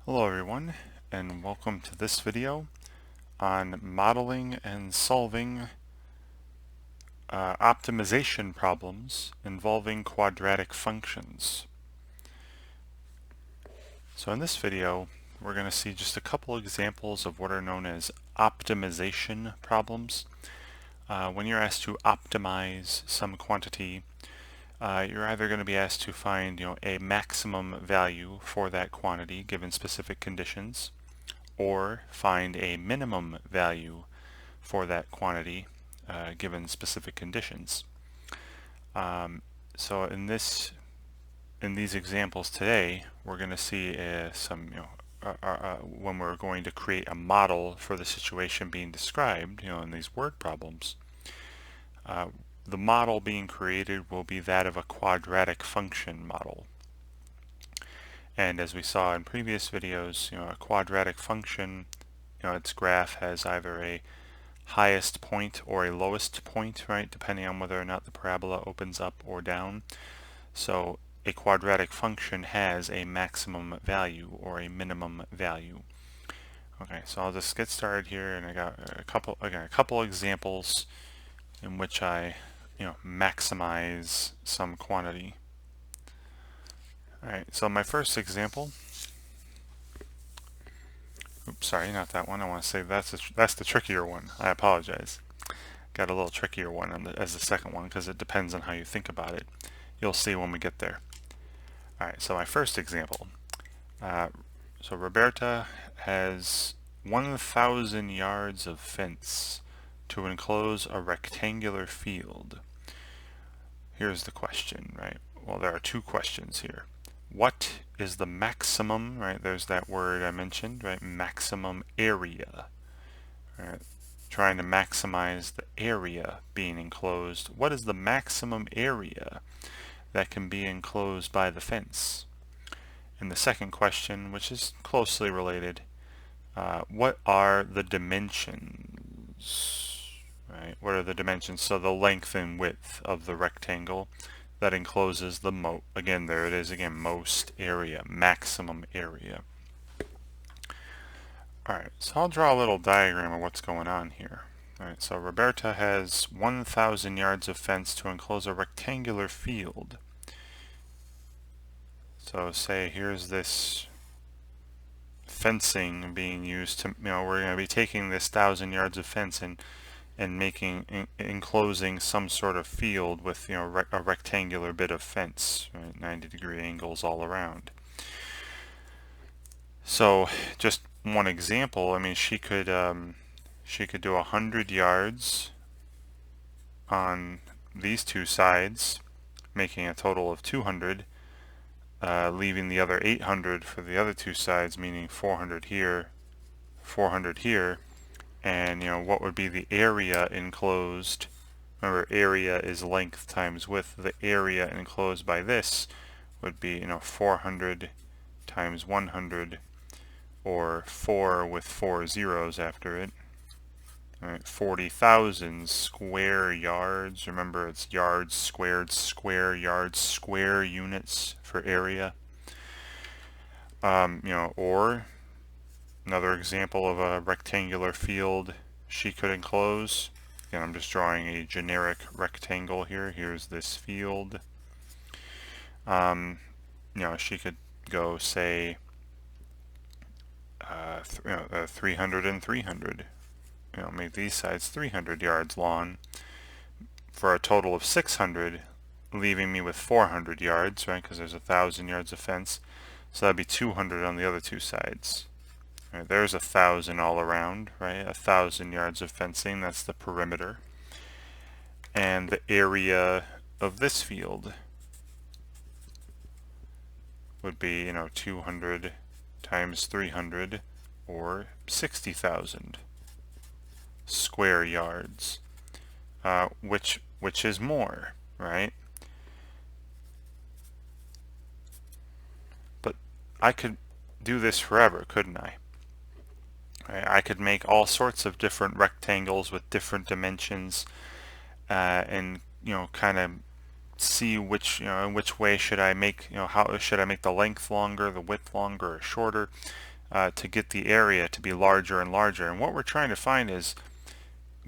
Hello everyone, and welcome to this video on modeling and solving optimization problems involving quadratic functions. So in this video we're going to see just a couple examples of what are known as optimization problems. When you're asked to optimize some quantity, you're either going to be asked to find a maximum value for that quantity given specific conditions, or find a minimum value for that quantity given specific conditions. So in these examples today, we're going to see when we're going to create a model for the situation being described, in these word problems. The model being created will be that of a quadratic function model. And as we saw in previous videos, a quadratic function, its graph has either a highest point or a lowest point, right, depending on whether or not the parabola opens up or down. So a quadratic function has a maximum value or a minimum value. Okay, so I'll just get started here, and I got a couple examples in which I maximize some quantity. Alright, so my first example, oops, sorry, not that one. I want to say that's the trickier one. I apologize. Got a little trickier one as the second one because it depends on how you think about it. You'll see when we get there. Alright, so my first example. So Roberta has 1,000 yards of fence to enclose a rectangular field. Here's the question, right? Well, there are two questions here. What is the maximum, right? There's that word I mentioned, right? Maximum area. Right? Trying to maximize the area being enclosed. What is the maximum area that can be enclosed by the fence? And the second question, which is closely related, what are the dimensions? Right? What are the dimensions? So the length and width of the rectangle that encloses the again, there it is again, most area, maximum area. Alright, so I'll draw a little diagram of what's going on here. Alright, so Roberta has 1,000 yards of fence to enclose a rectangular field. So say here's this fencing being used to, we're going to be taking this 1,000 yards of fence and enclosing some sort of field with a rectangular bit of fence, right, 90-degree angles all around. So just one example, I mean, she could do 100 yards on these two sides, making a total of 200, leaving the other 800 for the other two sides, meaning 400 here, 400 here. And what would be the area enclosed? Remember, area is length times width. The area enclosed by this would be 400 times 100, or 4 with 4 zeros after it. Alright, 40,000 square yards. Remember, it's yards squared, square yards, square units for area. Or another example of a rectangular field she could enclose. Again, I'm just drawing a generic rectangle here. Here's this field. She could go, say, 300 and 300. Make these sides 300 yards long for a total of 600, leaving me with 400 yards, right? Because there's 1,000 yards of fence. So that'd be 200 on the other two sides. Right, there's 1,000 all around, right? 1,000 yards of fencing, that's the perimeter. And the area of this field would be, 200 times 300, or 60,000 square yards. Which is more, right? But I could do this forever, couldn't I? I could make all sorts of different rectangles with different dimensions, and kind of see which which way should I make how should I make the length longer, the width longer or shorter. to get the area to be larger and larger. And what we're trying to find is,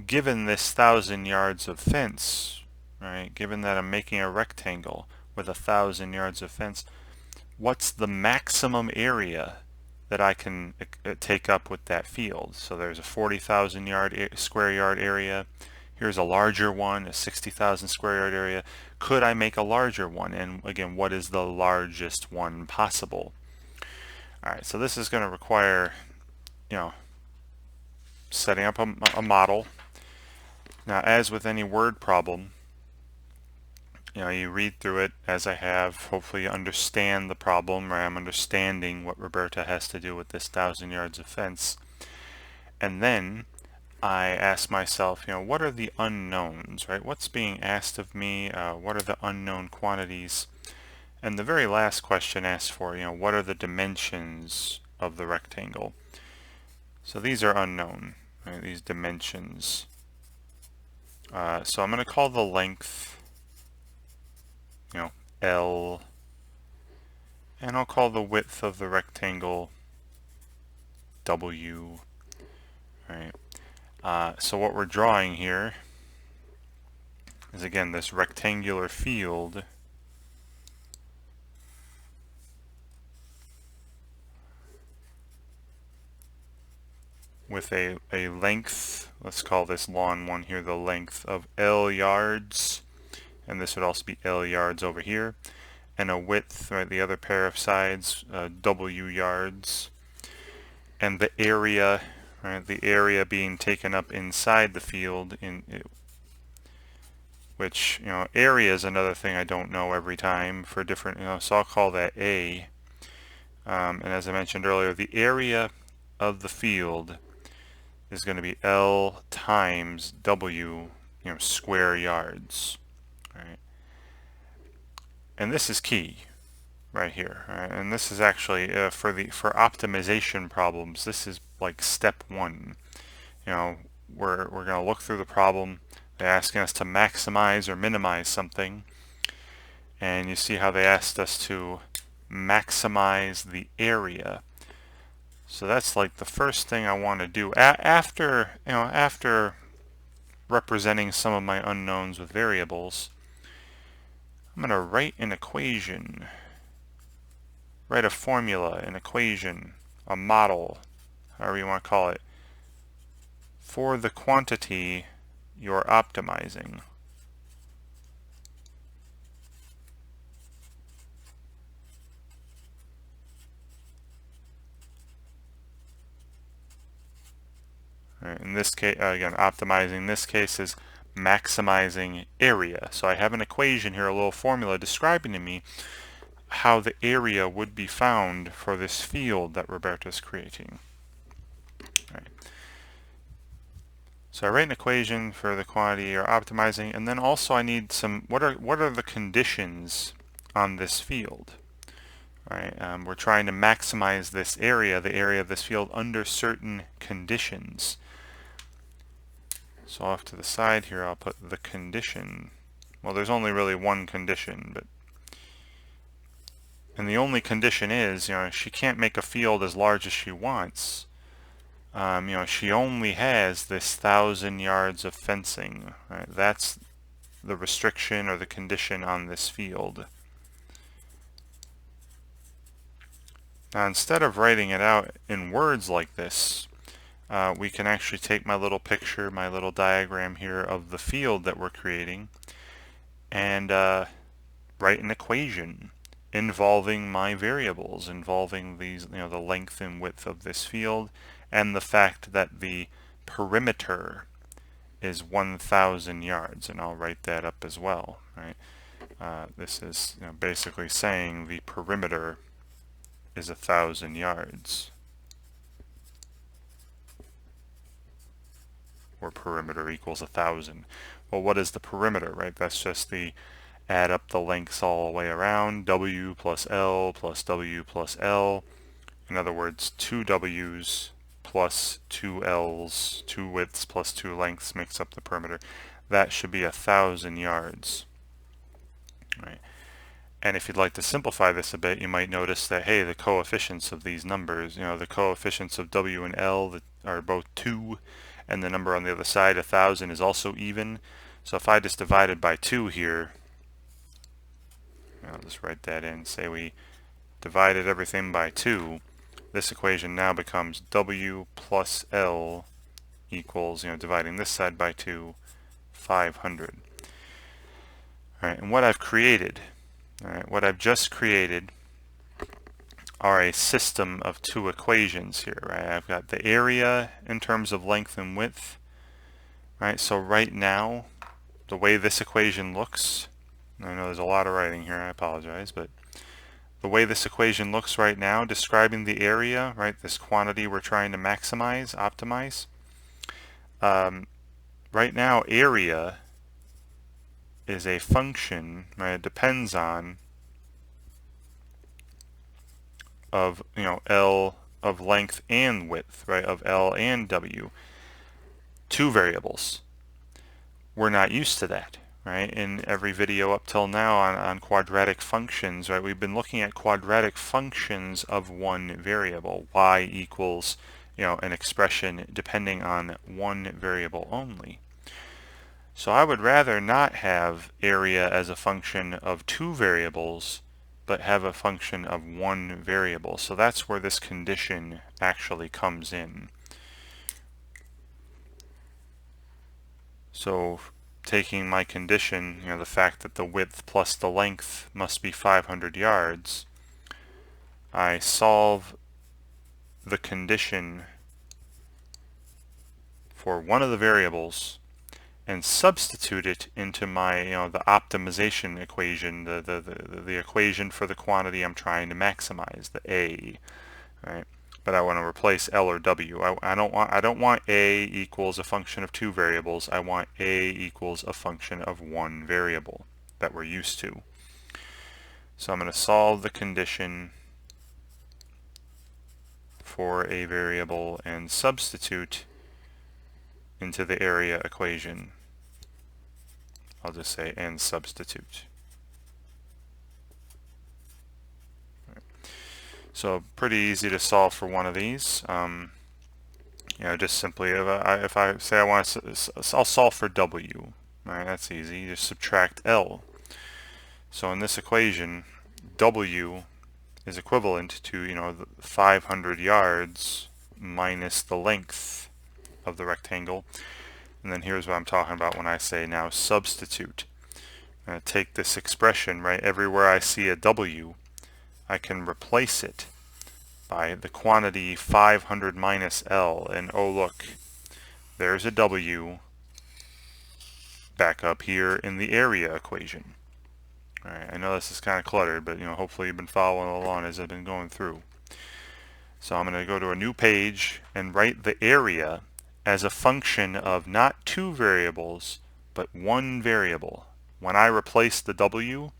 given this 1,000 yards of fence, right, given that I'm making a rectangle with 1,000 yards of fence, what's the maximum area that I can take up with that field? So there's a 40,000 square yard area. Here's a larger one, a 60,000 square yard area. Could I make a larger one? And again, what is the largest one possible? Alright, so this is going to require, setting up a model. Now, as with any word problem, you read through it as I have. Hopefully you understand the problem, or I'm understanding what Roberta has to do with this 1,000 yards of fence. And then I ask myself, what are the unknowns, right? What's being asked of me? What are the unknown quantities? And the very last question asks for, what are the dimensions of the rectangle? So these are unknown, right? These dimensions. So I'm going to call the length, L, and I'll call the width of the rectangle W, right? So what we're drawing here is, again, this rectangular field with a length, let's call this lawn 1 here, the length of L yards, and this would also be L yards over here, and a width, right, the other pair of sides, W yards, and the area, right, the area being taken up inside the field, which, area is another thing I don't know every time for different, so I'll call that A. And as I mentioned earlier, the area of the field is going to be L times W, square yards, right? And this is key right here, right? And this is actually for optimization problems. This is like step 1. We're going to look through the problem. They're asking us to maximize or minimize something, and you see how they asked us to maximize the area. So that's like the first thing I want to do after representing some of my unknowns with variables. I'm going to write an equation, write a formula, an equation, a model, however you want to call it, for the quantity you're optimizing. In this case, again, optimizing in this case is maximizing area. So I have an equation here, a little formula describing to me how the area would be found for this field that Roberta's creating. Right. So I write an equation for the quantity you're optimizing, and then also I need some, what are the conditions on this field? Right. We're trying to maximize this area, the area of this field, under certain conditions. So off to the side here, I'll put the condition. Well, there's only really one condition, and the only condition is, she can't make a field as large as she wants. She only has this 1,000 yards of fencing. Right? That's the restriction or the condition on this field. Now, instead of writing it out in words like this, we can actually take my little picture, my little diagram here of the field that we're creating, and write an equation involving my variables, involving these, the length and width of this field, and the fact that the perimeter is 1,000 yards, and I'll write that up as well. Right? This is basically saying the perimeter is 1,000 yards. Or perimeter equals 1,000. Well, what is the perimeter, right? That's just add up the lengths all the way around, W plus L plus W plus L. In other words, 2 W's plus 2 L's, 2 widths plus 2 lengths makes up the perimeter. That should be 1,000 yards. Right. And if you'd like to simplify this a bit, you might notice that, hey, the coefficients of these numbers, the coefficients of W and L that are both 2, and the number on the other side, 1,000, is also even. So if I just divided by 2 here, I'll just write that in, say we divided everything by 2, this equation now becomes W plus L equals, dividing this side by 2, 500. All right, and what I've created, what I've just created are a system of two equations here, right? I've got the area in terms of length and width, right? So right now, the way this equation looks, I know there's a lot of writing here, I apologize, but the way this equation looks right now, describing the area, right, this quantity we're trying to maximize, optimize, right now area is a function, right, it depends on of, L of length and width, right, of L and W, two variables. We're not used to that, right? In every video up till now on quadratic functions, right, we've been looking at quadratic functions of one variable. Y equals, an expression depending on one variable only. So I would rather not have area as a function of two variables, but have a function of one variable. So that's where this condition actually comes in. So taking my condition, the fact that the width plus the length must be 500 yards, I solve the condition for one of the variables and substitute it into my, the optimization equation, the equation for the quantity I'm trying to maximize, the A, right? But I want to replace L or W. I don't want A equals a function of two variables. I want A equals a function of one variable that we're used to. So I'm going to solve the condition for a variable and substitute into the area equation. I'll just say and substitute. So pretty easy to solve for one of these. Just simply if I say I want to, I'll solve for W. Right, that's easy. Just subtract L. So in this equation, W is equivalent to the 500 yards minus the length of the rectangle. And then here's what I'm talking about when I say now substitute. Take this expression, right? Everywhere I see a W, I can replace it by the quantity 500 minus L. And oh look, there's a W back up here in the area equation. Alright, I know this is kind of cluttered, but hopefully you've been following along as I've been going through. So I'm going to go to a new page and write the area as a function of not two variables, but one variable. When I replace the W,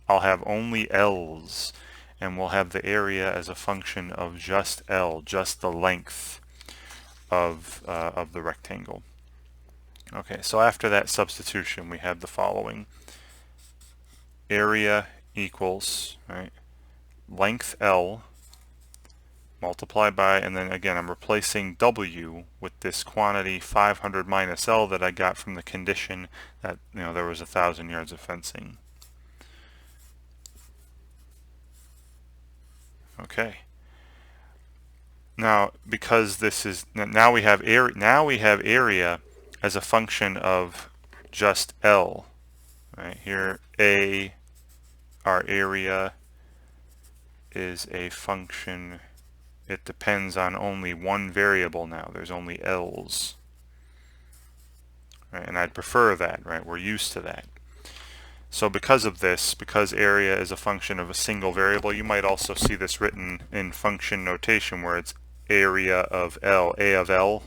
I'll have only L's, and we'll have the area as a function of just L, just the length of the rectangle. Okay, so after that substitution, we have the following. Area equals, right, length L multiplied by, and then again I'm replacing W with this quantity 500 minus L that I got from the condition that there was 1,000 yards of fencing. Okay. Now because this is now we have area as a function of just L. Right here, A, our area is a function. It depends on only one variable now. There's only L's. Right? And I'd prefer that, right? We're used to that. So because of this, because area is a function of a single variable, you might also see this written in function notation where it's area of L, A of L,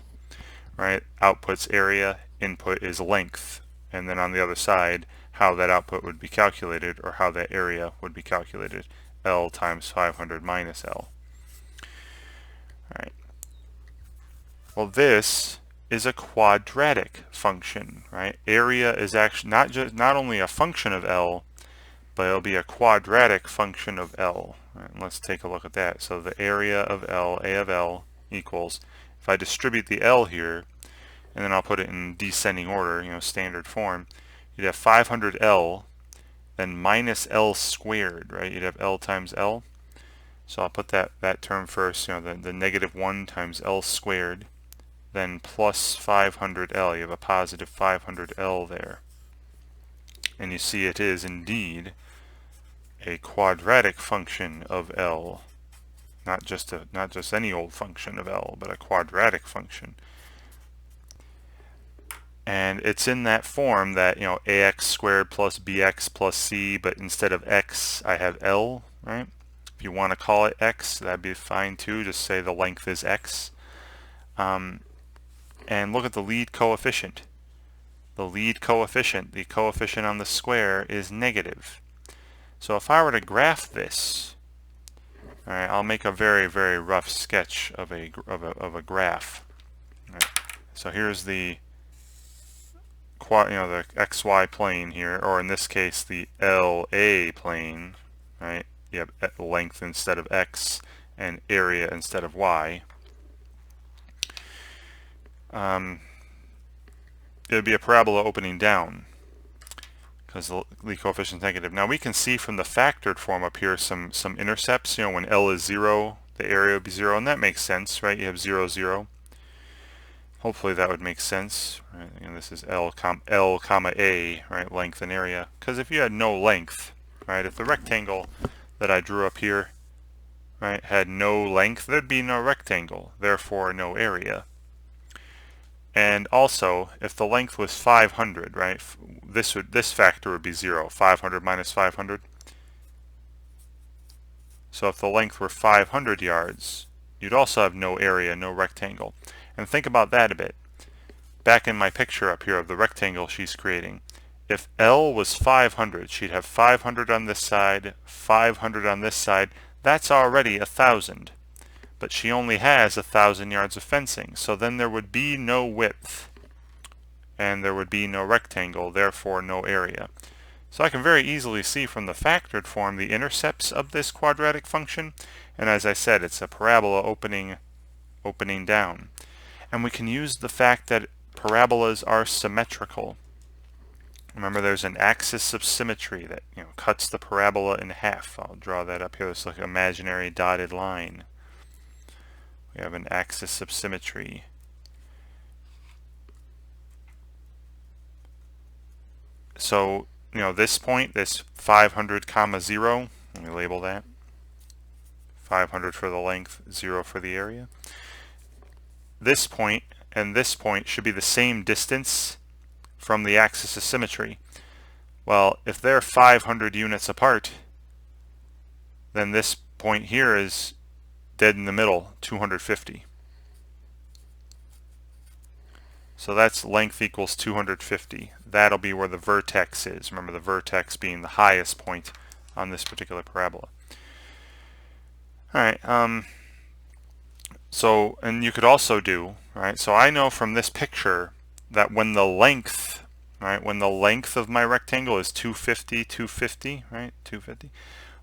right? Output's area, input is length. And then on the other side, how that output would be calculated, or how that area would be calculated, L times 500 minus L. Alright. Well, this is a quadratic function, right? Area is actually not only a function of L, but it'll be a quadratic function of L. Right, and let's take a look at that. So the area of L, A of L, equals, if I distribute the L here, and then I'll put it in descending order, standard form, you'd have 500L, then minus L squared, right? You'd have L times L. So I'll put that term first, the negative 1 times L squared, then plus 500L. You have a positive 500L there. And you see it is indeed a quadratic function of L. Not just any old function of L, but a quadratic function. And it's in that form that, ax squared plus bx plus c, but instead of x, I have L, right? If you want to call it x, that'd be fine too. Just say the length is x. And look at the lead coefficient. The coefficient on the square is negative. So if I were to graph this, all right, I'll make a very, very rough sketch of a graph. All right. So here's the the xy plane here, or in this case the LA plane, right? You have length instead of x and area instead of y. It would be a parabola opening down because the lead coefficient is negative. Now we can see from the factored form up here some intercepts. When L is 0, the area would be 0, and that makes sense, right? You have 0, 0. Hopefully that would make sense. Right? And this is L comma A, right? Length and area. Because if you had no length, right? If the rectangle that I drew up here, right, had no length, there'd be no rectangle, therefore no area. And also, if the length was 500, right? This factor would be 0. 500 minus 500. So if the length were 500 yards, you'd also have no area, no rectangle. And think about that a bit. Back in my picture up here of the rectangle she's creating, if L was 500, she'd have 500 on this side, 500 on this side. That's already 1,000. But she only has 1,000 yards of fencing. So then there would be no width, and there would be no rectangle, therefore no area. So I can very easily see from the factored form the intercepts of this quadratic function. And as I said, it's a parabola opening down. And we can use the fact that parabolas are symmetrical. Remember, there's an axis of symmetry that cuts the parabola in half. I'll draw that up here. It's like an imaginary dotted line. We have an axis of symmetry. So, this point, this 500 comma 0, let me label that. 500 for the length, 0 for the area. This point and this point should be the same distance from the axis of symmetry. Well, if they're 500 units apart, then this point here is dead in the middle, 250. So that's length equals 250. That'll be where the vertex is. Remember, the vertex being the highest point on this particular parabola. Alright, so, and you could also do, right, so I know from this picture that when the length, right, when the length of my rectangle is 250, 250, right, 250,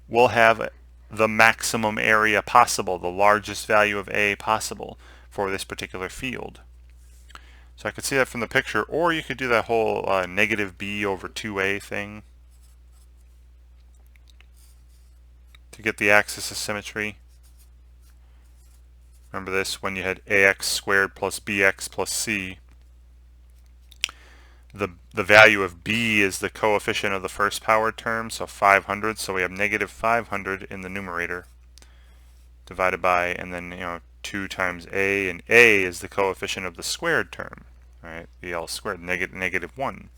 we'll have the maximum area possible, the largest value of A possible for this particular field. So I could see that from the picture, or you could do that whole negative B over 2A thing to get the axis of symmetry. Remember this, when you had ax squared plus bx plus c, the value of b is the coefficient of the first powered term, so 500, so we have negative 500 in the numerator divided by, and then 2 times a, and a is the coefficient of the squared term, right? The L squared, negative 1.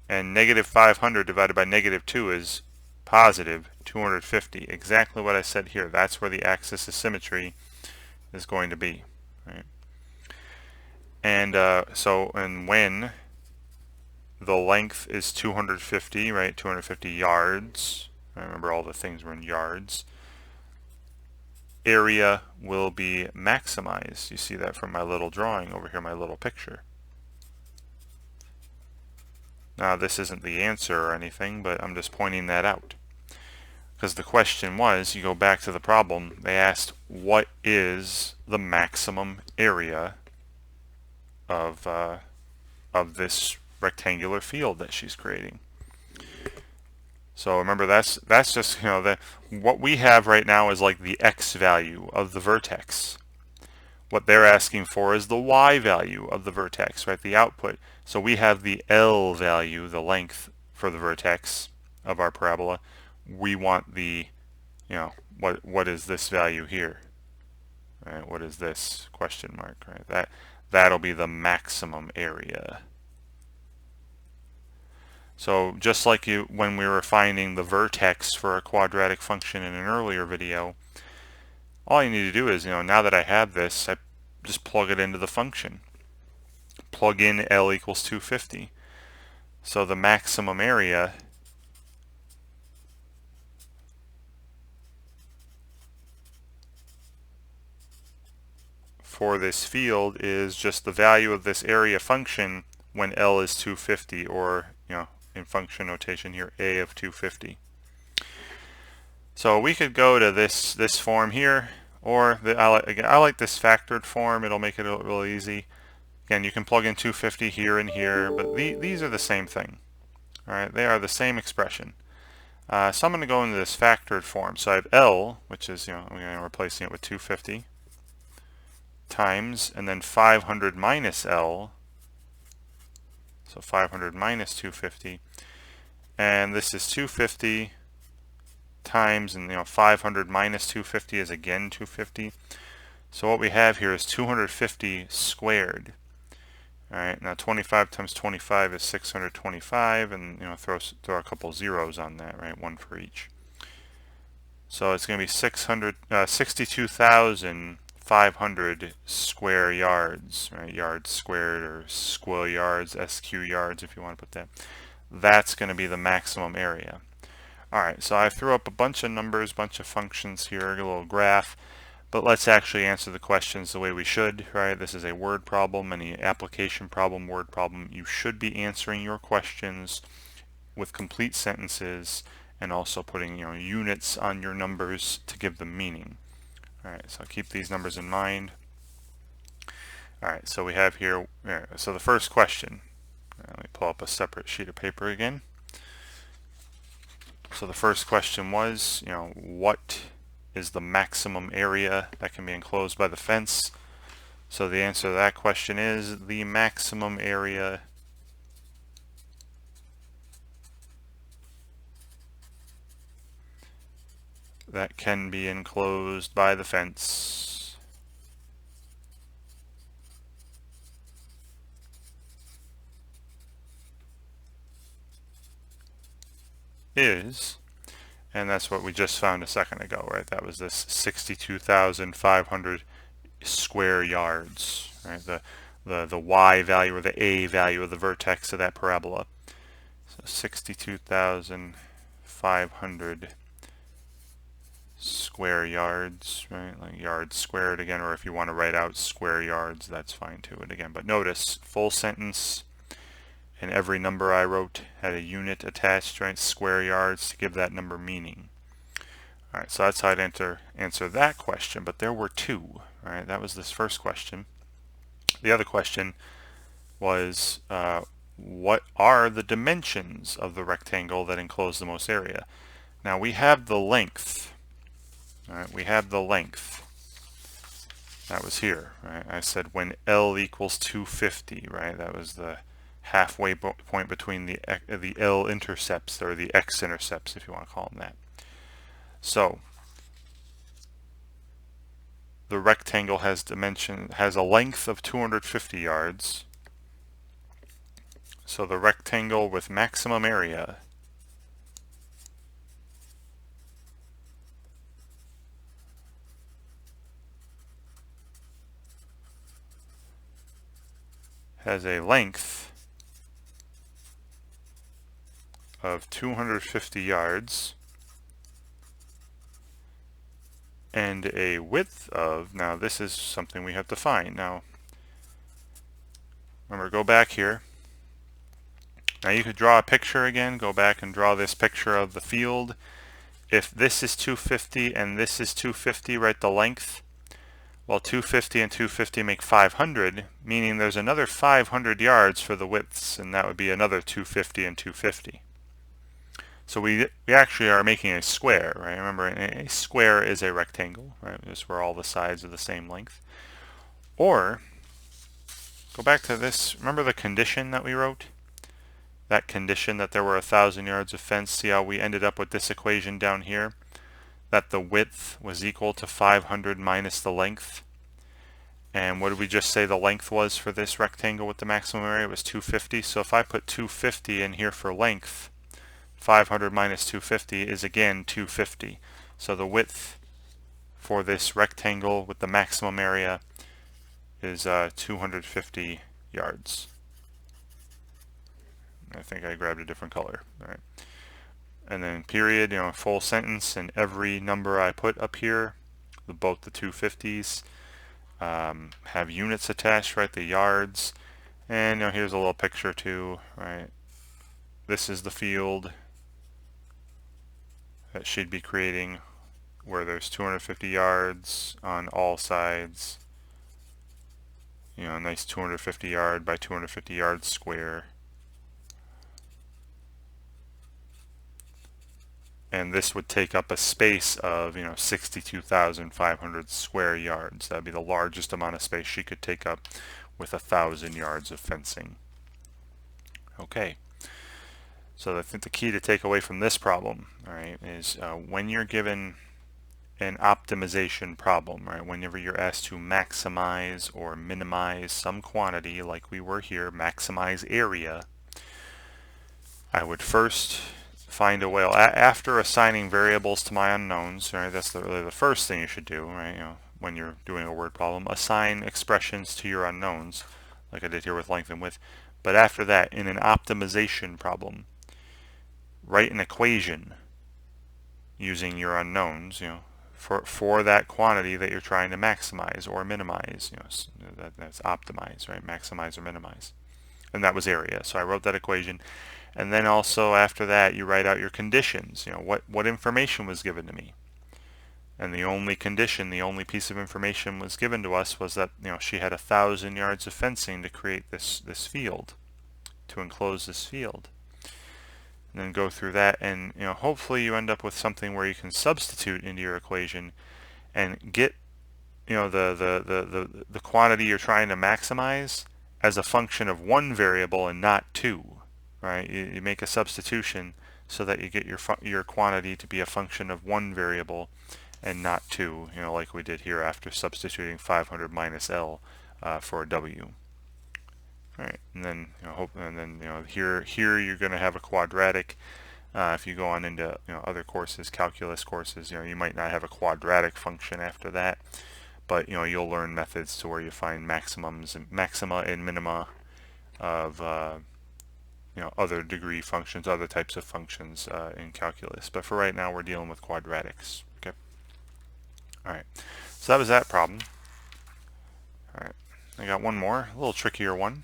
And negative 500 divided by negative 2 is positive 250. Exactly what I said here. That's where the axis of symmetry is going to be, right? And and when the length is 250, right? 250 yards. I remember all the things were in yards. Area will be maximized. You see that from my little drawing over here, my little picture. Now this isn't the answer or anything, but I'm just pointing that out. because the question was, you go back to the problem, they asked what is the maximum area of this rectangular field that she's creating. So remember, that's just, what we have right now is like the x value of the vertex. What they're asking for is the y value of the vertex, right? The output. So we have the L value, the length for the vertex of our parabola. We want the, what is this value here? Right? What is this question mark, right? That'll be the maximum area. So just like when we were finding the vertex for a quadratic function in an earlier video, all you need to do is, now that I have this, I just plug it into the function. Plug in L equals 250. So the maximum area for this field is just the value of this area function when L is 250, or, in function notation here, A of 250. So we could go to this form here, or I like this factored form. It'll make it real easy. Again, you can plug in 250 here and here, but these are the same thing. All right, they are the same expression. So I'm going to go into this factored form. So I have L, which is, I'm replacing it with 250 times, and then 500 minus L. So 500 minus 250, and this is 250 times, and 500 minus 250 is again 250. So what we have here is 250 squared. All right, now 25 times 25 is 625, and throw a couple zeros on that, right? One for each. So it's going to be 62,500 square yards, right? Yards squared, or square yards, SQ yards, if you want to put that. That's going to be the maximum area. All right, so I threw up a bunch of numbers, bunch of functions here, a little graph. But let's actually answer the questions the way we should, right? This is a word problem, any application problem, word problem. You should be answering your questions with complete sentences, and also putting, units on your numbers to give them meaning. All right, so keep these numbers in mind. All right, so we have here, so the first question, let me pull up a separate sheet of paper again. So the first question was, what is the maximum area that can be enclosed by the fence? So the answer to that question is the maximum area that can be enclosed by the fence is, and that's what we just found a second ago, right? That was this 62,500 square yards, right? The y value, or the a value of the vertex of that parabola. So 62,500 square yards, right? Like yards squared again, or if you want to write out square yards, that's fine too. And again, but notice, full sentence, and every number I wrote had a unit attached, right? Square yards, to give that number meaning. All right, so that's how I'd answer that question, but there were two, right? That was this first question. The other question was, what are the dimensions of the rectangle that enclose the most area? Now we have the length. All right, we have the length. That was here, right? I said when L equals 250, right? That was the halfway point between the L intercepts, or the X intercepts, if you want to call them that. So the rectangle has a length of 250 yards. So the rectangle with maximum area has a length of 250 yards and a width of, now this is something we have to find. Now remember, go back here. Now you could draw a picture again, go back and draw this picture of the field. if this is 250 and this is 250, right, the length, well, 250 and 250 make 500, meaning there's another 500 yards for the widths, and that would be another 250 and 250. So we actually are making a square, right? Remember, a square is a rectangle, right? Just where all the sides are the same length. Or, go back to this, remember the condition that we wrote? That condition that there were 1,000 yards of fence. See how we ended up with this equation down here? That the width was equal to 500 minus the length. And what did we just say the length was for this rectangle with the maximum area? It was 250. So if I put 250 in here for length, 500 minus 250 is again 250. So the width for this rectangle with the maximum area is 250 yards. I think I grabbed a different color. All right. And then period, full sentence, and every number I put up here, both the 250s, have units attached, right, the yards. And here's a little picture too, right? This is the field that she'd be creating where there's 250 yards on all sides. A nice 250 yard by 250 yard square. And this would take up a space of 62,500 square yards. That'd be the largest amount of space she could take up with 1,000 yards of fencing. Okay, so I think the key to take away from this problem, all right, is when you're given an optimization problem, right, whenever you're asked to maximize or minimize some quantity, like we were here, maximize area, I would first find a way, after assigning variables to my unknowns, right, that's really the first thing you should do, right, when you're doing a word problem, assign expressions to your unknowns, like I did here with length and width. But after that, in an optimization problem, write an equation using your unknowns, for that quantity that you're trying to maximize or minimize, that's optimize, right, maximize or minimize. And that was area, so I wrote that equation. And then also after that, you write out your conditions. What information was given to me? And the only condition, the only piece of information was given to us was that she had 1,000 yards of fencing to create this field, to enclose this field. And then go through that, and hopefully you end up with something where you can substitute into your equation and get the quantity you're trying to maximize as a function of one variable and not two. Right, you make a substitution so that you get your quantity to be a function of one variable and not two, like we did here after substituting 500 minus L for a W. All right, and then here you're going to have a quadratic. If you go on into other courses, calculus courses, you might not have a quadratic function after that, but you'll learn methods to where you find maximums and maxima and minima of other degree functions, other types of functions in calculus. But for right now, we're dealing with quadratics. Okay. All right. So that was that problem. All right. I got one more, a little trickier one.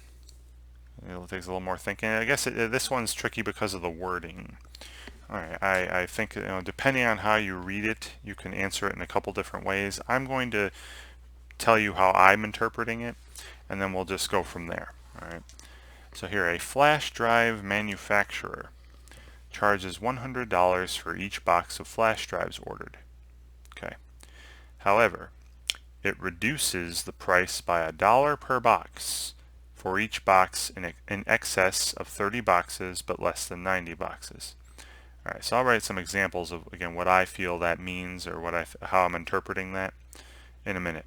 It takes a little more thinking. I guess this one's tricky because of the wording. All right. I think depending on how you read it, you can answer it in a couple different ways. I'm going to tell you how I'm interpreting it, and then we'll just go from there. All right. So here, a flash drive manufacturer charges $100 for each box of flash drives ordered. Okay. However, it reduces the price by $1 per box for each box in excess of 30 boxes but less than 90 boxes. All right, so I'll write some examples of, again, what I feel that means or how I'm interpreting that in a minute.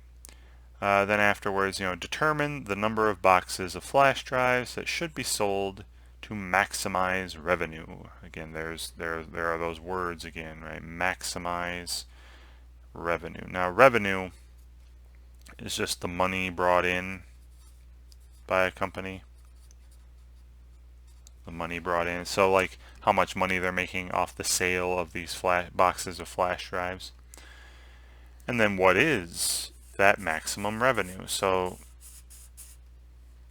Then afterwards, determine the number of boxes of flash drives that should be sold to maximize revenue. Again, there are those words again, right? Maximize revenue. Now, revenue is just the money brought in by a company. The money brought in. So, like, how much money they're making off the sale of these boxes of flash drives. And then what is that maximum revenue? So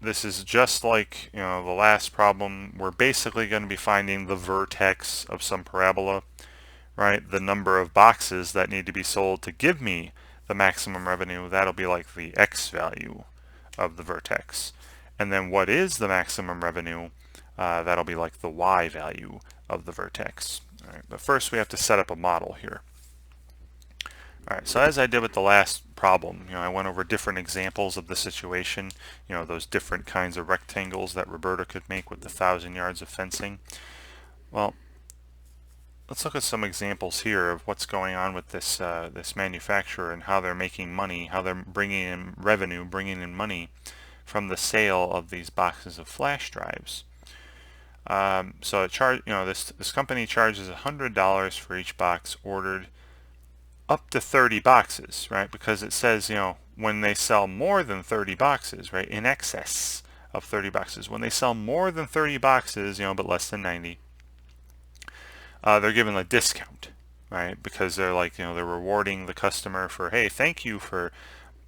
this is just like the last problem. We're basically going to be finding the vertex of some parabola, right, the number of boxes that need to be sold to give me the maximum revenue, that'll be like the X value of the vertex. And then what is the maximum revenue? That'll be like the Y value of the vertex. All right, but first we have to set up a model here. All right, so as I did with the last problem, I went over different examples of the situation, those different kinds of rectangles that Roberta could make with the 1,000 yards of fencing. Well, let's look at some examples here of what's going on with this this manufacturer and how they're making money, how they're bringing in revenue, bringing in money from the sale of these boxes of flash drives. So this company charges $100 for each box ordered up to 30 boxes, right? Because it says, when they sell more than 30 boxes, right, in excess of 30 boxes. When they sell more than 30 boxes, but less than 90, they're given a discount, right? Because they're like, they're rewarding the customer for, hey, thank you for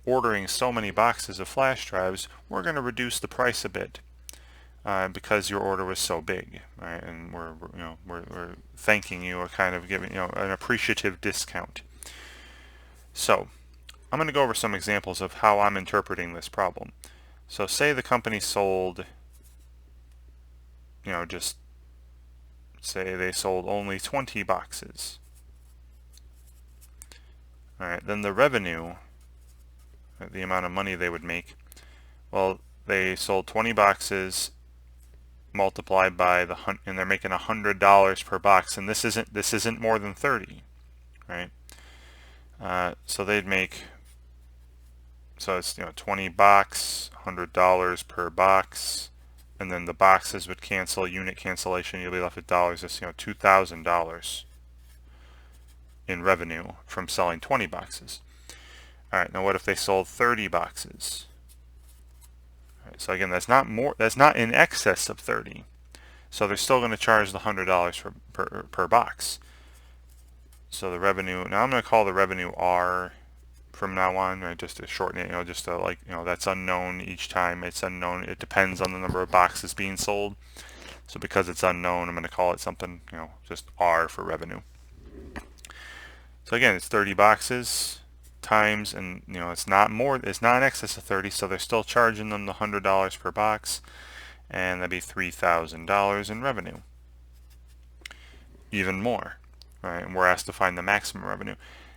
ordering so many boxes of flash drives. We're going to reduce the price a bit because your order was so big, right? And we're thanking you, or kind of giving, an appreciative discount. So I'm going to go over some examples of how I'm interpreting this problem. So say the company sold, just say they sold only 20 boxes. All right, then the revenue, the amount of money they would make, well, they sold 20 boxes multiplied by and they're making $100 per box, and this isn't more than 30, right? So they'd make, so it's 20 box, $100 per box, and then the boxes would cancel, unit cancellation, you'll be left with dollars. That's $2,000 in revenue from selling 20 boxes. All right, now what if they sold 30 boxes? All right, so again, that's not in excess of 30. So they're still going to charge the $100 per box. So the revenue, now I'm going to call the revenue R from now on, right? Just to shorten it, just to that's unknown each time. It's unknown. It depends on the number of boxes being sold. So because it's unknown, I'm going to call it something, just R for revenue. So again, it's 30 boxes times, and it's not in excess of 30, so they're still charging them the $100 per box, and that'd be $3,000 in revenue. Even more, right? And we're asked to find the maximum revenue.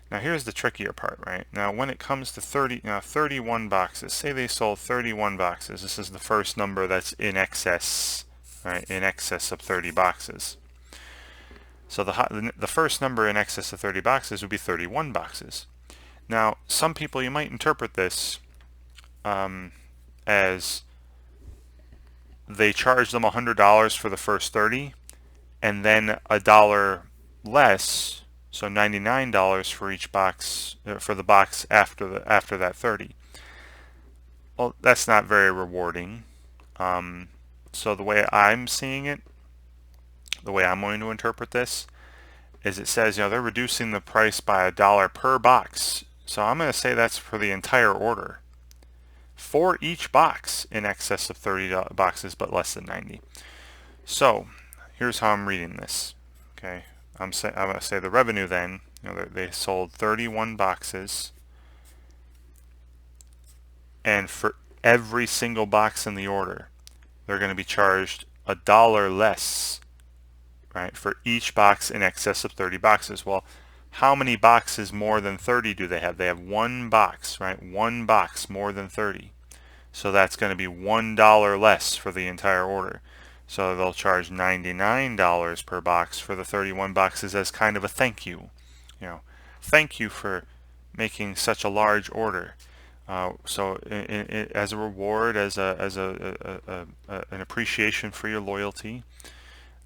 Now here's the trickier part, right? Now when it comes to 31 boxes, say they sold 31 boxes. This is the first number that's in excess, right? In excess of 30 boxes. So the first number in excess of 30 boxes would be 31 boxes. Now some people, you might interpret this as they charge them $100 for the first 30, and then $1 less, so $99 for each box, for the box after that 30. Well, that's not very rewarding. So the way I'm seeing it, the way I'm going to interpret this, is it says, they're reducing the price by $1 per box. So I'm going to say that's for the entire order, for each box in excess of 30 boxes but less than 90. So here's how I'm reading this. Okay, I'm going to say the revenue then, they sold 31 boxes, and for every single box in the order, they're going to be charged $1 less, right, for each box in excess of 30 boxes. Well, how many boxes more than 30 do they have? They have one box, right? One box more than 30. So that's going to be $1 less for the entire order. So they'll charge $99 per box for the 31 boxes as kind of a thank you. Thank you for making such a large order. So as a reward, as an appreciation for your loyalty,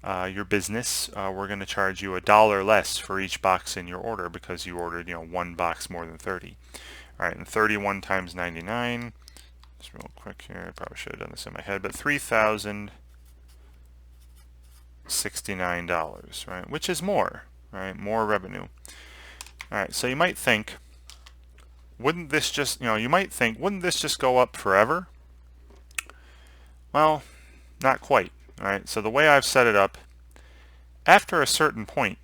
your business, we're going to charge you $1 less for each box in your order because you ordered, one box more than 30. All right, and 31 times 99. Just real quick here. I probably should have done this in my head, but $3,069, right? Which is more, right? More revenue. All right, so you might think, wouldn't this just go up forever? Well, not quite. All right, so the way I've set it up, after a certain point,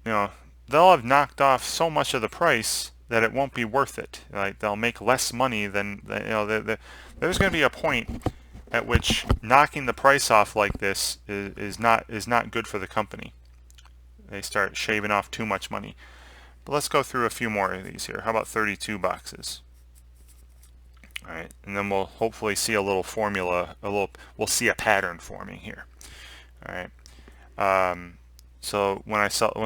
you know, they'll have knocked off so much of the price that it won't be worth it. Like they'll make less money than, you know, there's going to be a point at which knocking the price off like this is not good for the company. They start shaving off too much money. But let's go through a few more of these here. How about 32 boxes? All right, and then we'll hopefully see a little formula, we'll see a pattern forming here. All right. So when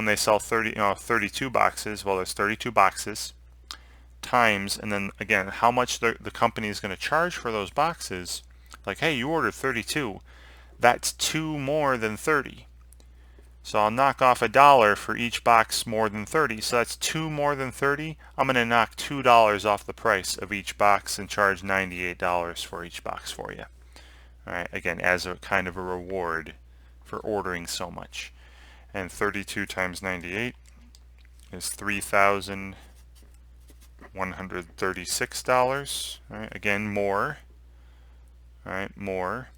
they sell 32 boxes, well, there's 32 boxes times, and then again, how much the company is going to charge for those boxes. Like, hey, you ordered 32. That's 2 more than 30. So I'll knock off $1 for each box more than 30. So that's 2 more than 30. I'm going to knock $2 off the price of each box and charge $98 for each box for you. All right, again, as a kind of a reward for ordering so much. And 32 times 98 is $3,136. All right, again, more. All right, more.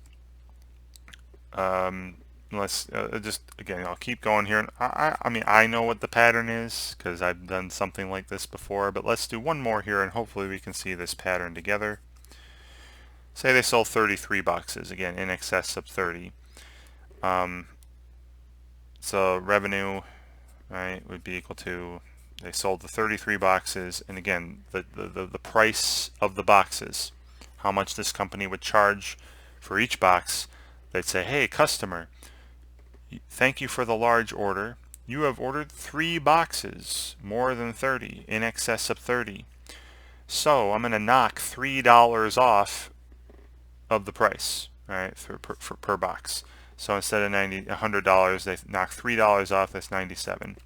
Let's just again, I'll keep going here. I mean, I know what the pattern is because I've done something like this before, but let's do one more here and hopefully we can see this pattern together. Say they sold 33 boxes, again, in excess of 30. So revenue, right, would be equal to, they sold the 33 boxes, and again, the price of the boxes, how much this company would charge for each box. They'd say, hey, customer, thank you for the large order. You have ordered 3 boxes, more than 30, in excess of 30. So I'm going to knock $3 off of the price, right, per box. So instead of $100, they knock $3 off. That's 97.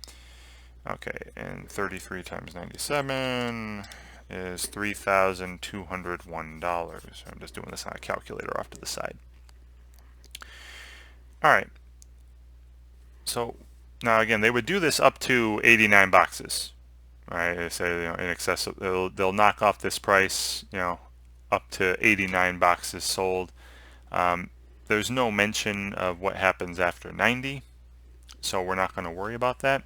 Okay, and 33 times 97 is $3,201. I'm just doing this on a calculator off to the side. All right. So now again, they would do this up to 89 boxes. Right? They say, you know, in excess of, they'll knock off this price, you know, up to 89 boxes sold. There's no mention of what happens after 90, so we're not going to worry about that.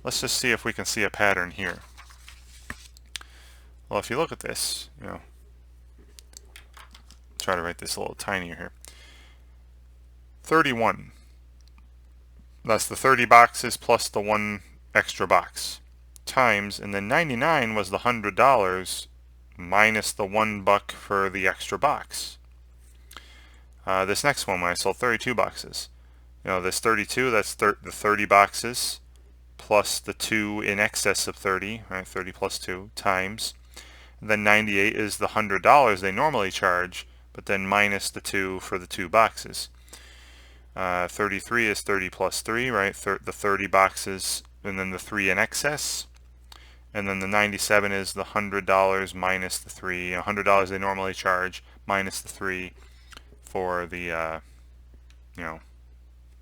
Let's just see if we can see a pattern here. Well, if you look at this, you know, try to write this a little tinier here. 31. That's the 30 boxes plus the 1 extra box. Times, and then 99 was the $100 minus the $1 for the extra box. This next one, when I sold 32 boxes, you know, this 32, that's the 30 boxes plus the 2 in excess of 30, right? 30 plus 2 times. And then 98 is the $100 they normally charge, but then minus the 2 for the 2 boxes. 33 is 30 plus 3, right? The 30 boxes and then the 3 in excess. And then the 97 is the $100 minus the 3, $100 they normally charge minus the 3 for the, you know,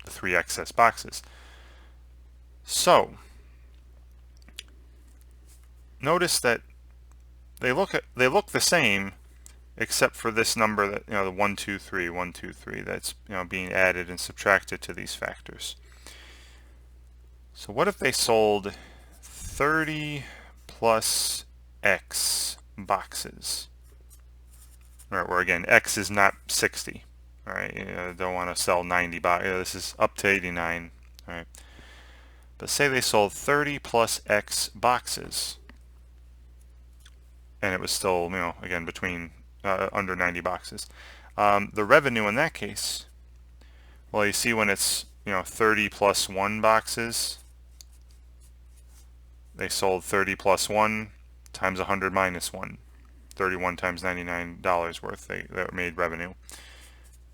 the 3 excess boxes. So notice that they look the same, except for this number that, you know, the 1, 2, 3, 1, 2, 3, that's, you know, being added and subtracted to these factors. So what if they sold 30 plus X boxes? All right, where again, X is not 60. All right, you don't want to sell 90 boxes. This is up to 89. All right, but say they sold 30 plus X boxes, and it was still, you know, again, between under 90 boxes. The revenue in that case, well, you see when it's, you know, 30 plus 1 boxes, they sold 30 plus 1 times 100 minus 1. 31 times $99 worth they made revenue.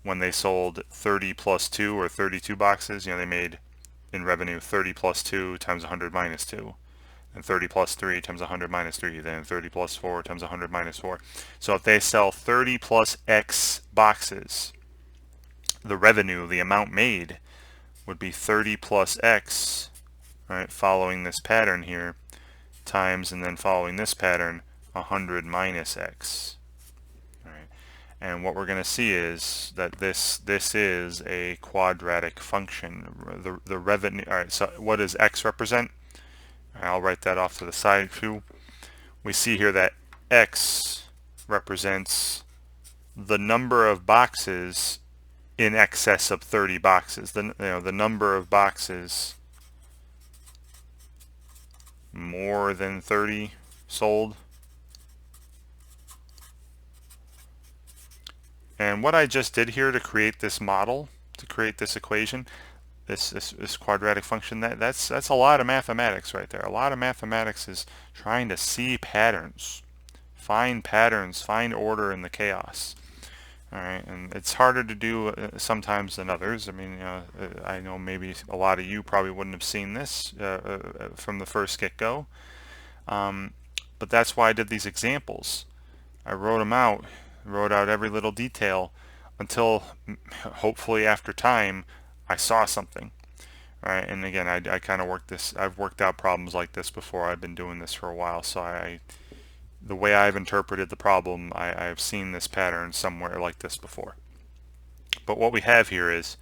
When they sold 30 plus 2 or 32 boxes, you know, they made in revenue 30 plus 2 times 100 minus 2. And 30 plus 3 times 100 minus 3, then 30 plus 4 times 100 minus 4. So if they sell 30 plus X boxes, the revenue, the amount made, would be 30 plus X, right, following this pattern here, times, and then following this pattern, 100 minus X. All right. And what we're going to see is that this is a quadratic function. The revenue. All right. So what does x represent? I'll write that off to the side too. We see here that x represents the number of boxes in excess of 30 boxes. The number of boxes more than 30 sold. And what I just did here to create this model, to create this equation, this quadratic function, that's a lot of mathematics right there. A lot of mathematics is trying to see patterns, find order in the chaos. All right, and it's harder to do sometimes than others. I mean, I know maybe a lot of you probably wouldn't have seen this from the first get-go, but that's why I did these examples. I wrote them out, wrote out every little detail until hopefully after time I saw something. All right, and again, I kind of worked this. I've worked out problems like this before. I've been doing this for a while, so the way I've interpreted the problem, I've seen this pattern somewhere like this before. But what we have here is,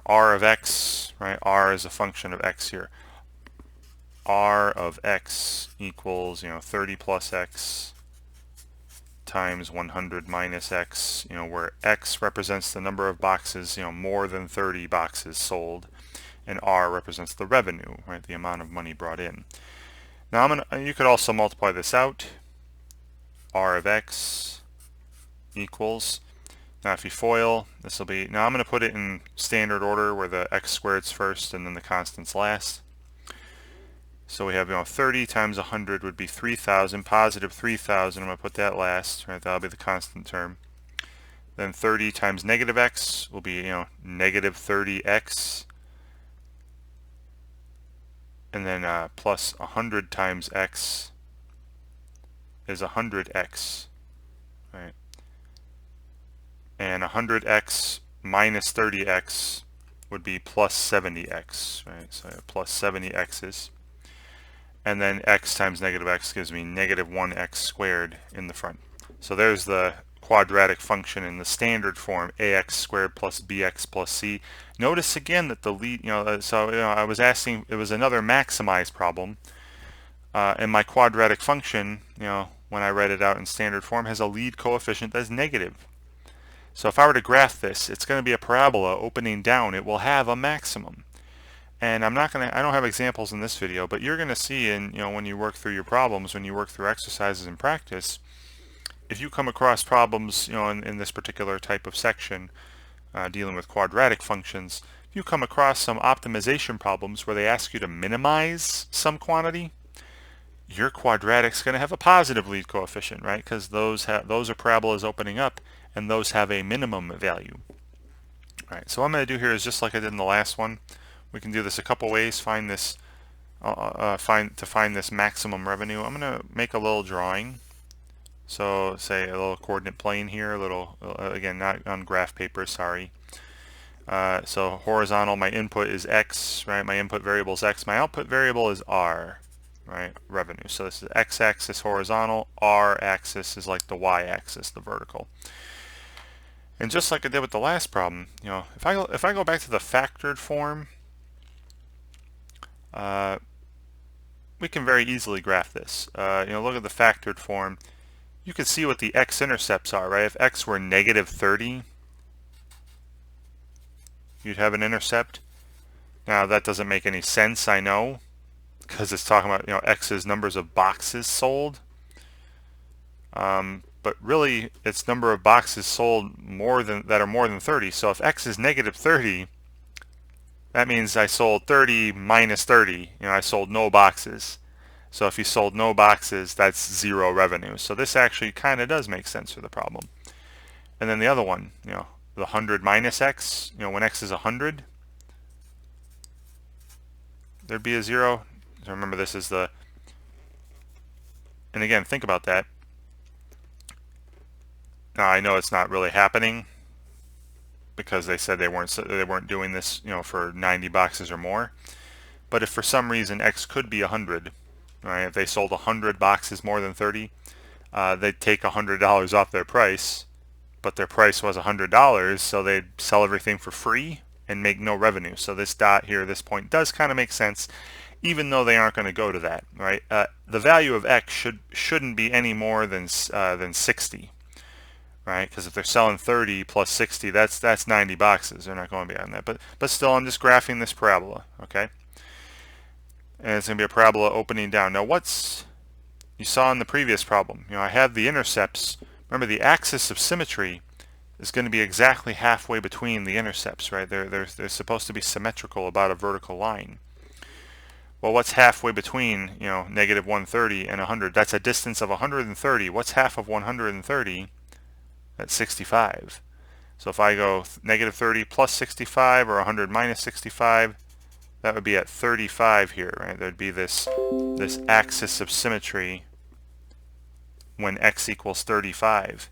r of x, right? R is a function of x here. R of x equals, 30 plus x times 100 minus x, where x represents the number of boxes, more than 30 boxes sold, and r represents the revenue, right? The amount of money brought in. Now you could also multiply this out. R of x equals, now if you FOIL, this will be, now I'm going to put it in standard order where the x squared's first and then the constants last. So we have 30 times 100 would be 3,000, positive 3,000, I'm going to put that last, right? That'll be the constant term. Then 30 times negative x will be negative 30x, and then plus 100 times x is 100x, right? And 100x minus 30x would be plus 70x, right? So I have plus 70x's. And then x times negative x gives me negative 1x squared in the front. So there's the quadratic function in the standard form, ax squared plus bx plus c. Notice again that the lead, I was asking, it was another maximized problem. And my quadratic function, when I write it out in standard form, has a lead coefficient that's negative. So if I were to graph this, it's going to be a parabola opening down. It will have a maximum. And I don't have examples in this video, but you're going to see when you work through your problems, when you work through exercises in practice, if you come across problems, in this particular type of section, dealing with quadratic functions, if you come across some optimization problems where they ask you to minimize some quantity, your quadratic's going to have a positive lead coefficient, right? Because those are parabolas opening up, and those have a minimum value. All right, so what I'm going to do here is just like I did in the last one. We can do this a couple ways. Find this maximum revenue. I'm going to make a little drawing. So say a little coordinate plane here, a little again, not on graph paper, sorry. So horizontal, my input is x, right? My input variable is x. My output variable is r, right? Revenue. So this is x-axis horizontal, r-axis is like the y-axis, the vertical. And just like I did with the last problem, if I go back to the factored form, we can very easily graph this. Look at the factored form. You can see what the x-intercepts are, right? If x were negative 30, you'd have an intercept. Now that doesn't make any sense, I know, because it's talking about x's numbers of boxes sold. But really, it's number of boxes sold that are more than 30. So if x is negative 30, that means I sold 30 minus 30. I sold no boxes. So if you sold no boxes, that's zero revenue. So this actually kind of does make sense for the problem. And then the other one, the 100 minus x, when x is 100, there'd be a zero. So remember, this is the, and again, think about that. Now I know it's not really happening because they said they weren't doing this, for 90 boxes or more. But if for some reason x could be 100, right? If they sold 100 boxes more than 30, they'd take $100 off their price, but their price was $100, so they'd sell everything for free and make no revenue. So this dot here, this point, does kind of make sense, even though they aren't going to go to that, right? The value of X shouldn't be any more than 60, right? Because if they're selling 30 plus 60, that's 90 boxes. They're not going beyond that. But still, I'm just graphing this parabola, okay? And it's going to be a parabola opening down. Now, you saw in the previous problem, I have the intercepts. Remember, the axis of symmetry is going to be exactly halfway between the intercepts, right? They're supposed to be symmetrical about a vertical line. Well, what's halfway between, negative 130 and 100? That's a distance of 130. What's half of 130? That's 65. So if I go negative 30 plus 65 or 100 minus 65, that would be at 35 here, right? There'd be this axis of symmetry when x equals 35.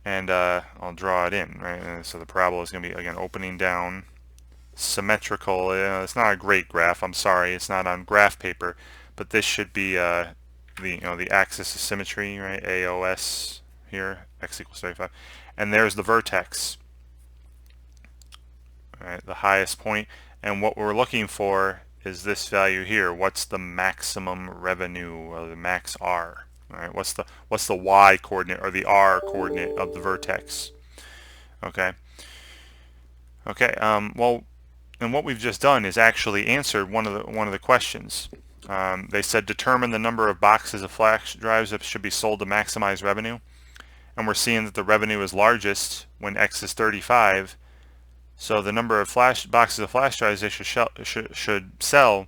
And I'll draw it in, right? And so the parabola is going to be, again, opening down, symmetrical. It's not a great graph. I'm sorry, it's not on graph paper, but this should be the axis of symmetry, right? AOS here, x equals 35, and there's the vertex, right? The highest point, and what we're looking for is this value here. What's the maximum revenue, or the max R? All right, what's the y coordinate or the r coordinate of the vertex? Okay. Well, and what we've just done is actually answered one of the questions. They said determine the number of boxes of flash drives that should be sold to maximize revenue, and we're seeing that the revenue is largest when x is 35. So the number of boxes of flash drives they should sell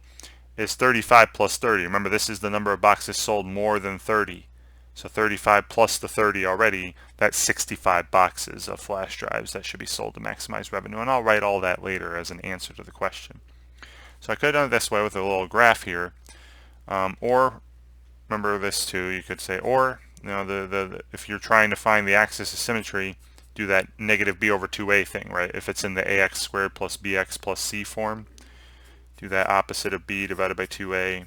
is 35 plus 30. Remember, this is the number of boxes sold more than 30. So 35 plus the 30 already, that's 65 boxes of flash drives that should be sold to maximize revenue. And I'll write all that later as an answer to the question. So I could have done it this way with a little graph here. Or, remember this too, you could say, or, if you're trying to find the axis of symmetry, do that negative b over 2a thing, right? If it's in the ax squared plus bx plus c form, do that opposite of b divided by 2a.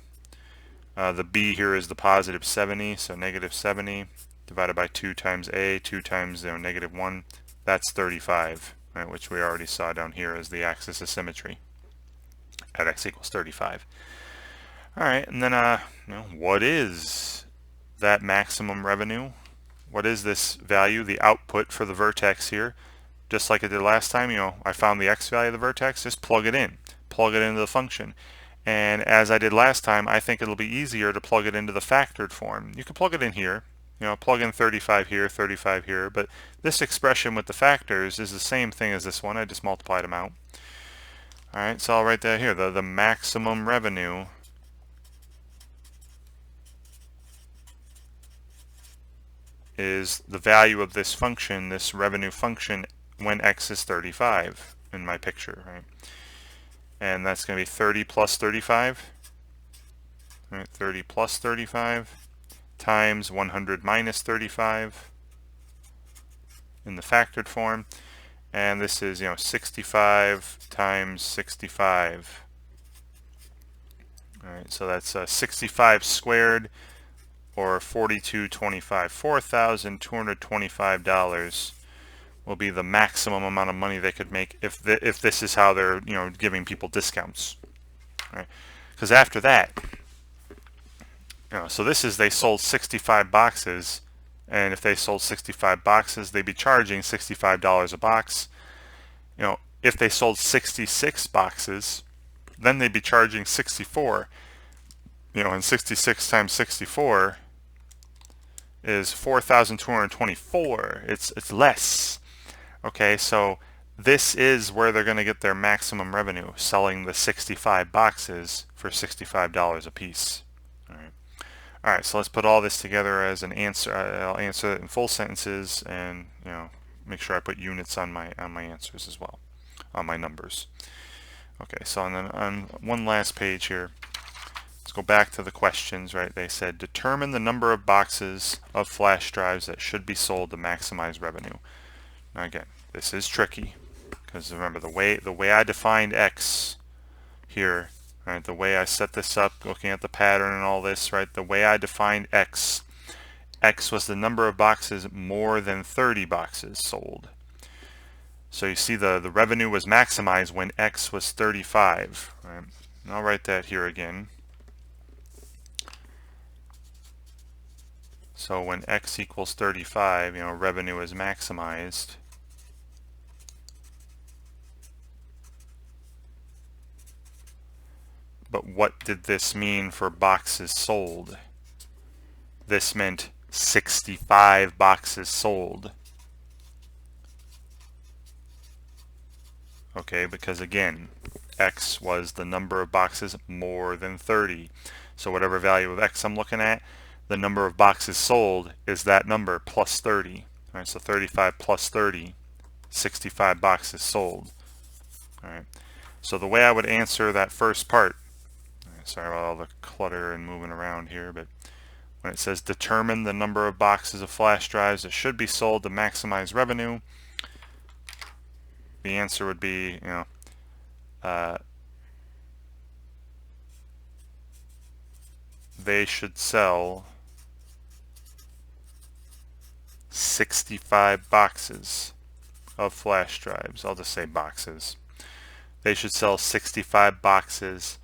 The b here is the positive 70, so negative 70 divided by 2 times a, 2 times negative 1, that's 35, right, which we already saw down here as the axis of symmetry at x equals 35. All right, and then what is that maximum revenue? What is this value, the output for the vertex here? Just like I did last time, I found the x value of the vertex, just plug it in. Plug it into the function. And as I did last time, I think it'll be easier to plug it into the factored form. You can plug it in here, plug in 35 here, but this expression with the factors is the same thing as this one. I just multiplied them out. All right, so I'll write that here. The maximum revenue is the value of this function, this revenue function, when x is 35 in my picture, right? And that's going to be 30 plus 35, right? 30 plus 35 times 100 minus 35 in the factored form, and this is 65 times 65. All right, so that's 65 squared, or 42.25. $4,225 will be the maximum amount of money they could make if this is how they're giving people discounts, right? Because after that, so this is they sold 65 boxes, and if they sold 65 boxes, they'd be charging $65 a box. If they sold 66 boxes, then they'd be charging 64. And 66 times 64 is 4,224. It's less. Okay, so this is where they're going to get their maximum revenue, selling the 65 boxes for $65 a piece. All right, so let's put all this together as an answer. I'll answer it in full sentences, and make sure I put units on my answers as well, on my numbers. Okay, so on one last page here, let's go back to the questions, right? They said determine the number of boxes of flash drives that should be sold to maximize revenue. Now again, this is tricky, because remember the way I defined x here, right? The way I set this up, looking at the pattern and all this, right? The way I defined x, X was the number of boxes more than 30 boxes sold. So you see the revenue was maximized when X was 35. Right? And I'll write that here again. So when X equals 35, revenue is maximized. But what did this mean for boxes sold? This meant 65 boxes sold. Okay, because again, X was the number of boxes more than 30. So whatever value of X I'm looking at, the number of boxes sold is that number plus 30. All right, so 35 plus 30, 65 boxes sold. All right, so the way I would answer that first part, sorry about all the clutter and moving around here, but when it says determine the number of boxes of flash drives that should be sold to maximize revenue, the answer would be, they should sell 65 boxes of flash drives. I'll just say boxes. They should sell 65 boxes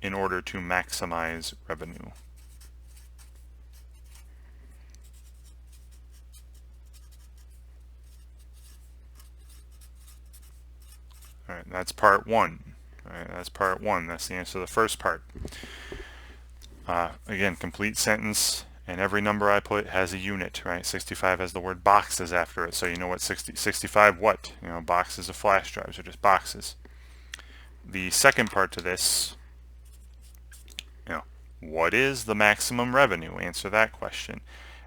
in order to maximize revenue. All right, that's part one. All right, that's part one. That's the answer to the first part. Again, complete sentence, and every number I put has a unit, right? 65 has the word boxes after it, so you know what 65 what? Boxes of flash drives are just boxes. The second part to this, what is the maximum revenue? Answer that question.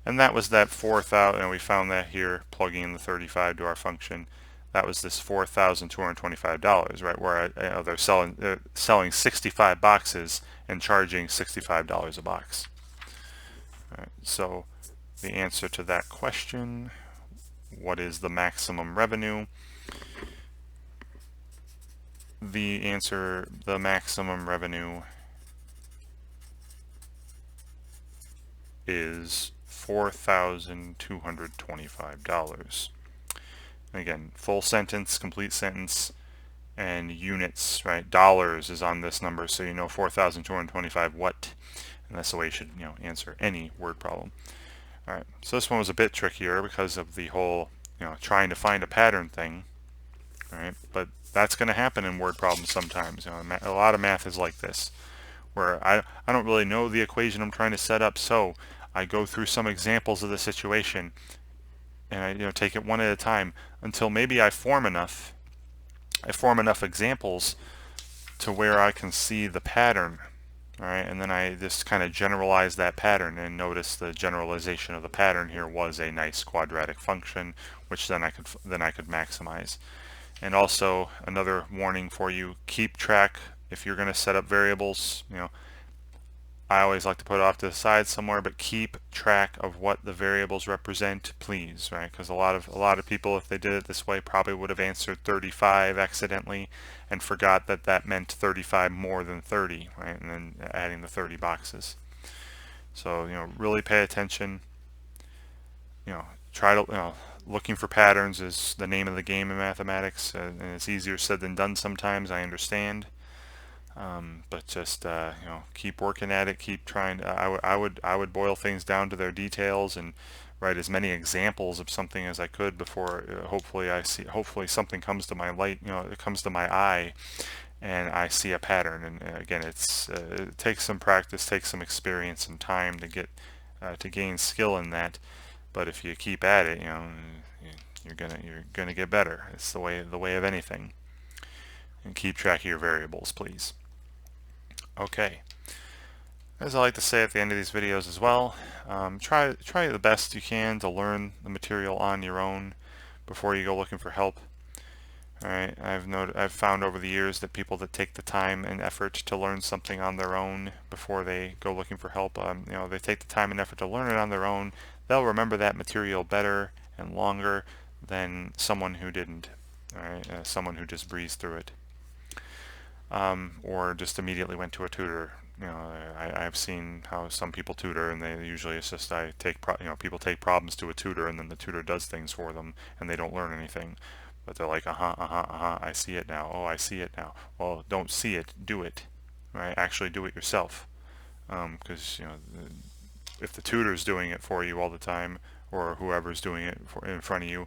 And that was that 4,000, and we found that here, plugging in the 35 to our function. That was this $4,225, right? Where they're selling 65 boxes and charging $65 a box. All right, so the answer to that question, what is the maximum revenue? The answer, the maximum revenue is $4,225. Again, full sentence, complete sentence, and units, right? Dollars is on this number, so you know 4,225 what, and that's the way you should answer any word problem. All right, so this one was a bit trickier because of the whole trying to find a pattern thing. All right, but that's going to happen in word problems sometimes. A lot of math is like this, where I don't really know the equation I'm trying to set up, so I go through some examples of the situation and I take it one at a time until maybe I form enough examples to where I can see the pattern. All right, and then I just kind of generalize that pattern, and notice the generalization of the pattern here was a nice quadratic function, which then I could maximize. And also another warning for you: keep track if you're going to set up variables. I always like to put it off to the side somewhere, but keep track of what the variables represent, please, right? Because a lot of people, if they did it this way, probably would have answered 35 accidentally and forgot that that meant 35 more than 30, right? And then adding the 30 boxes. So really pay attention. Try to looking for patterns is the name of the game in mathematics, and it's easier said than done sometimes. I understand. But just keep working at it. Keep trying. I would boil things down to their details and write as many examples of something as I could before hopefully something comes to my light. It comes to my eye, and I see a pattern. And again, it takes some practice, takes some experience and time to get to gain skill in that. But if you keep at it, you're gonna get better. It's the way of anything. And keep track of your variables, please. Okay, as I like to say at the end of these videos as well, try the best you can to learn the material on your own before you go looking for help. All right, I've found over the years that people that take the time and effort to learn something on their own before they go looking for help, they take the time and effort to learn it on their own, they'll remember that material better and longer than someone who didn't. All right, someone who just breezed through it. Or just immediately went to a tutor. I've seen how some people tutor, and they usually it's just people take problems to a tutor, and then the tutor does things for them, and they don't learn anything. But they're like, I see it now. Oh, I see it now. Well, don't see it, do it, right? Actually, do it yourself, because if the tutor's doing it for you all the time, or whoever's doing it in front of you,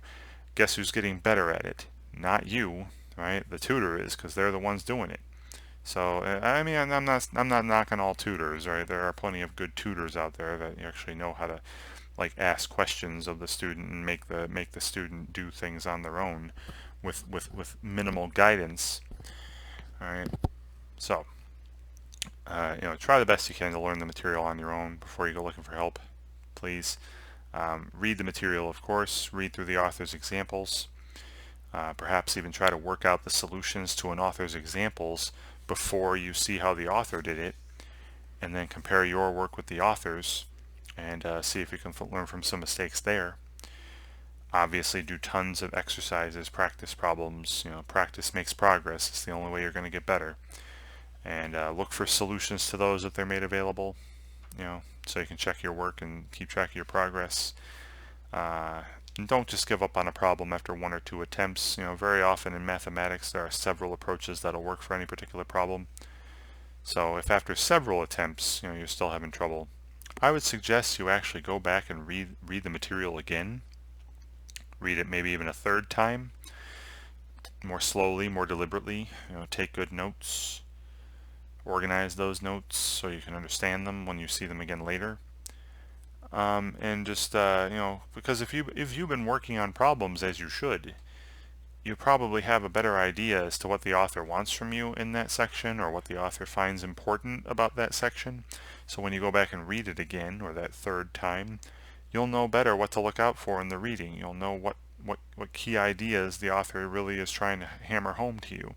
guess who's getting better at it? Not you, right? The tutor is, because they're the ones doing it. So I mean, I'm not knocking all tutors, right? There are plenty of good tutors out there that actually know how to like ask questions of the student and make the student do things on their own with minimal guidance. All right. So try the best you can to learn the material on your own before you go looking for help. Please read the material, of course. Read through the author's examples. Perhaps even try to work out the solutions to an author's examples before you see how the author did it, and then compare your work with the author's and see if you can learn from some mistakes there. Obviously, do tons of exercises, practice problems. Practice makes progress. It's the only way you're going to get better. And look for solutions to those if they're made available, so you can check your work and keep track of your progress. And don't just give up on a problem after one or two attempts. Very often in mathematics there are several approaches that'll work for any particular problem. So if after several attempts, you're still having trouble, I would suggest you actually go back and read the material again. Read it maybe even a third time, more slowly, more deliberately. Take good notes. Organize those notes so you can understand them when you see them again later. And just because if you've been working on problems as you should, you probably have a better idea as to what the author wants from you in that section, or what the author finds important about that section. So when you go back and read it again, or that third time, you'll know better what to look out for in the reading. You'll know what key ideas the author really is trying to hammer home to you.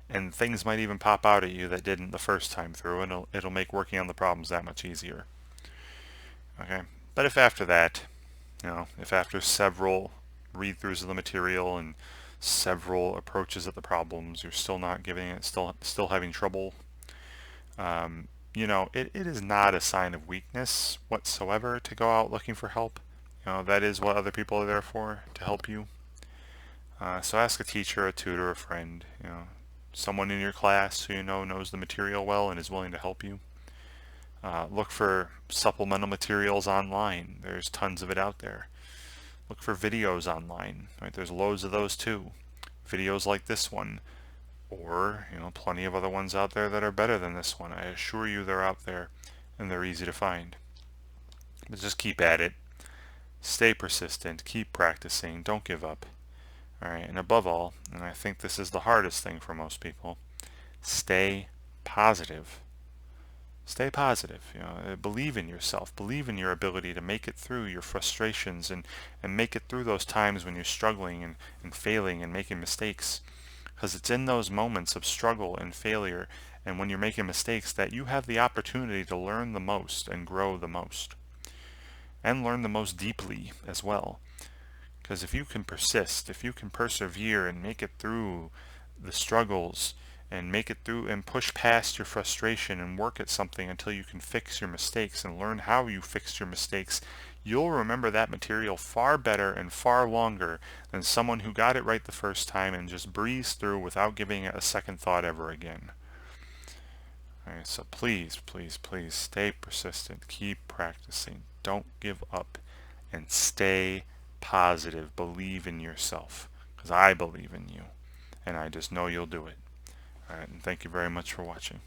And things might even pop out at you that didn't the first time through, and it'll make working on the problems that much easier. Okay, but if after that, if after several read-throughs of the material and several approaches at the problems, you're still not giving it, still having trouble, it is not a sign of weakness whatsoever to go out looking for help. That is what other people are there for, to help you. So ask a teacher, a tutor, a friend, someone in your class who knows the material well and is willing to help you. Look for supplemental materials online. There's tons of it out there. Look for videos online. Right? There's loads of those too. Videos like this one, or plenty of other ones out there that are better than this one. I assure you they're out there, and they're easy to find. But just keep at it. Stay persistent. Keep practicing. Don't give up. All right, and above all, and I think this is the hardest thing for most people, stay positive. Stay positive. Believe in yourself. Believe in your ability to make it through your frustrations and make it through those times when you're struggling and failing and making mistakes. Because it's in those moments of struggle and failure and when you're making mistakes that you have the opportunity to learn the most and grow the most. And learn the most deeply as well. Because if you can persist, if you can persevere and make it through the struggles, and make it through and push past your frustration and work at something until you can fix your mistakes and learn how you fixed your mistakes, you'll remember that material far better and far longer than someone who got it right the first time and just breezed through without giving it a second thought ever again. Alright, so please, please, please stay persistent. Keep practicing. Don't give up. And stay positive. Believe in yourself. Because I believe in you. And I just know you'll do it. Alright, and thank you very much for watching.